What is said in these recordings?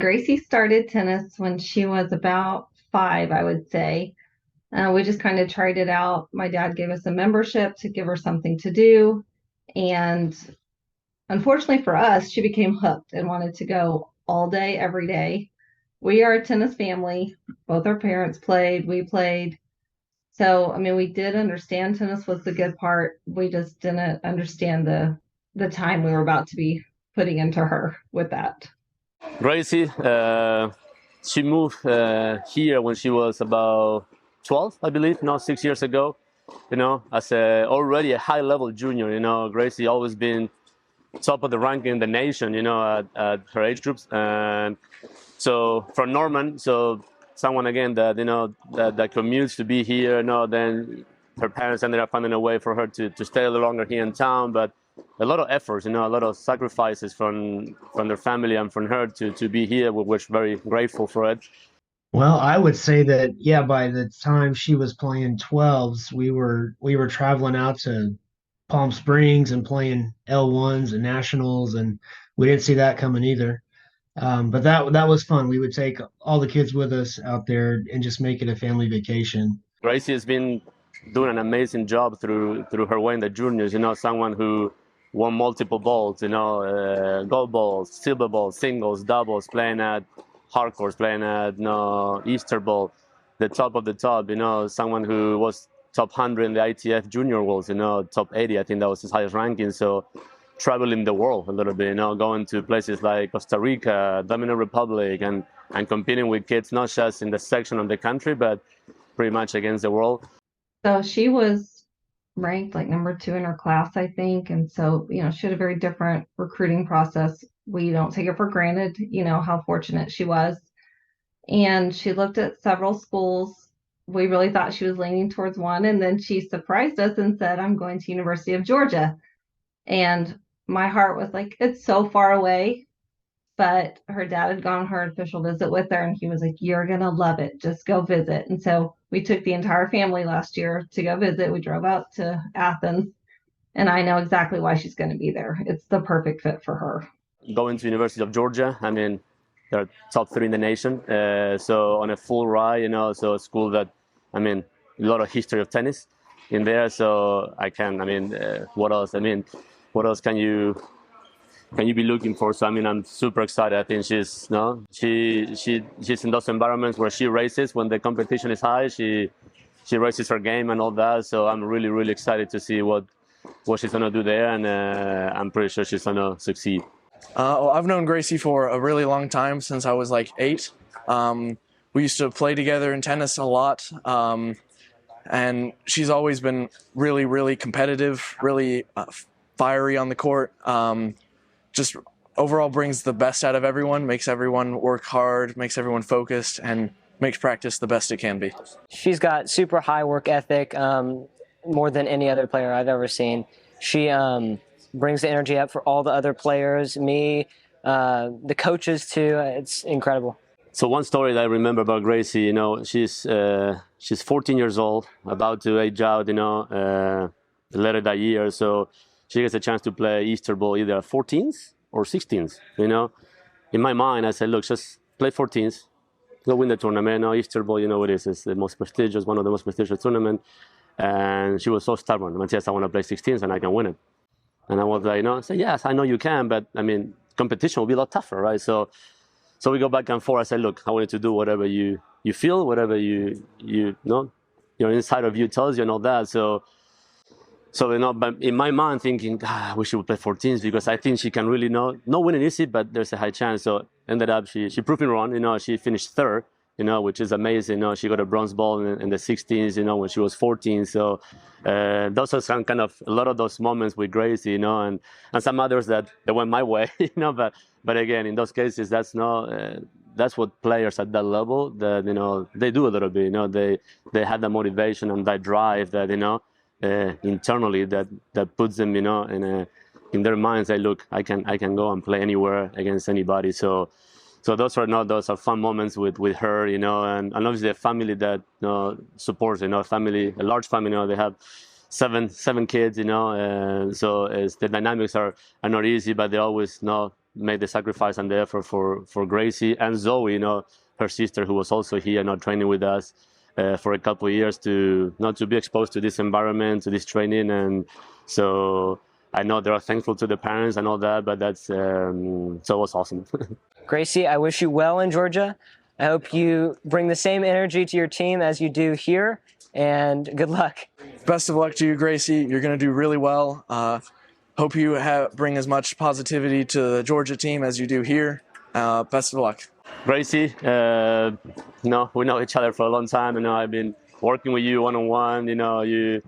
Gracie started tennis when she was about 5, I would say. We just kind of tried it out. My dad gave us a membership to give her something to do. And unfortunately for us, she became hooked and wanted to go all day, every day. We are a tennis family. Both our parents played, we played. So, I mean, we did understand tennis was the good part. We just didn't understand the time we were about to be putting into her with that. Gracie, she moved here when she was about 12, I believe, 6 years ago. As already a high-level junior, Gracie always been top of the ranking in the nation, at her age groups. And so from Norman, so someone again that that commutes to be here, then her parents ended up finding a way for her to stay a little longer here in town, but a lot of efforts, a lot of sacrifices from their family and from her to be here. We're very grateful for it. Well, I would say that yeah, by the time she was playing 12s, we were traveling out to Palm Springs and playing L1s and nationals, and we didn't see that coming either. But that was fun. We would take all the kids with us out there and just make it a family vacation. Gracie has been doing an amazing job through her way in the juniors. Someone who won multiple balls. Gold balls, silver balls, singles, doubles, playing at hardcourts, playing at Easter Bowl, the top of the top. Someone who was top 100 in the ITF Junior Worlds. Top 80. I think that was his highest ranking. So traveling the world a little bit. Going to places like Costa Rica, Dominican Republic, and competing with kids not just in the section of the country, but pretty much against the world. So she was ranked like number 2 in her class, I think. And so, she had a very different recruiting process. We don't take it for granted, how fortunate she was. And she looked at several schools. We really thought she was leaning towards one. And then she surprised us and said, I'm going to University of Georgia. And my heart was like, it's so far away. But her dad had gone on her official visit with her, and he was like, you're going to love it. Just go visit. And so we took the entire family last year to go visit. We drove out to Athens, and I know exactly why she's going to be there. It's the perfect fit for her. Going to University of Georgia, I mean, they're top 3 in the nation. So on a full ride, so a school that, I mean, a lot of history of tennis in there. So what else? What else can you be looking for? So I'm super excited. I think she's in those environments where she races when the competition is high. She races her game and all that. So I'm really, really excited to see what she's gonna do there, and I'm pretty sure she's gonna succeed. Well, I've known Gracie for a really long time, since I was like 8. We used to play together in tennis a lot, and she's always been really, really competitive, really fiery on the court. Just overall brings the best out of everyone, makes everyone work hard, makes everyone focused, and makes practice the best it can be. She's got super high work ethic, more than any other player I've ever seen. She brings the energy up for all the other players, me, the coaches too. It's incredible. So one story that I remember about Gracie, she's 14 years old, about to age out, later that year. So she gets a chance to play Easter Bowl either at 14s or 16s. In my mind, I said, look, just play 14s, go win the tournament. Easter Bowl, what it is? It's the most prestigious, one of the most prestigious tournaments. And she was so stubborn. Yes, I want to play 16s and I can win it. And I was like, I said, yes, I know you can, but competition will be a lot tougher, right? So we go back and forth. I said, look, I want you to do whatever you feel, whatever your inside of you tells you and all that. So but in my mind thinking, I wish she would play 14s because I think she can really not winning easy, but there's a high chance. So ended up she proved me wrong. She finished 3rd, which is amazing. She got a bronze ball in the 16s, when she was 14. So those are some kind of a lot of those moments with Gracie, and some others that went my way, but again, in those cases, that's what players at that level that they do a little bit. They have that motivation and that drive that internally that puts them in their minds. They look, I can go and play anywhere against anybody. So those are fun moments with her, and obviously a family that supports, a large family. They have seven kids, so the dynamics are not easy, but they always made the sacrifice and the effort for Gracie and Zoe, her sister, who was also here, training with us for a couple of years, to not to be exposed to this environment, to this training. And so I know they're thankful to the parents and all that, but that's so it was awesome. Gracie, I wish you well in Georgia. I hope you bring the same energy to your team as you do here, and good luck. Best of luck to you, Gracie. You're going to do really well. Hope you bring as much positivity to the Georgia team as you do here. Best of luck. Gracie, we know each other for a long time. I've been working with you one-on-one. You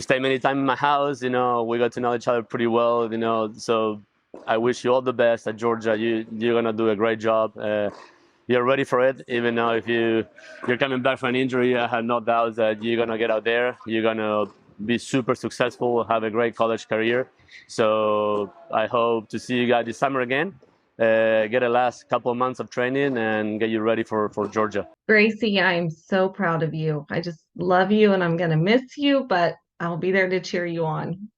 stay many times in my house. We got to know each other pretty well. So I wish you all the best at Georgia. You're gonna do a great job. You're ready for it, even though if you're coming back from an injury. I have no doubts that you're gonna get out there. You're gonna be super successful, have a great college career. So I hope to see you guys this summer again. Get a last couple of months of training and get you ready for Georgia. Gracie, I am so proud of you. I just love you, and I'm going to miss you, but I'll be there to cheer you on.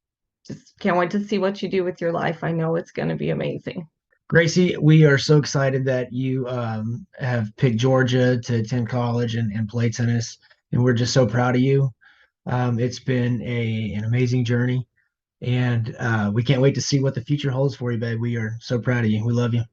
Just can't wait to see what you do with your life. I know it's going to be amazing. Gracie, we are so excited that you have picked Georgia to attend college and play tennis, and we're just so proud of you. It's been an amazing journey, and we can't wait to see what the future holds for you, babe. We are so proud of you. We love you.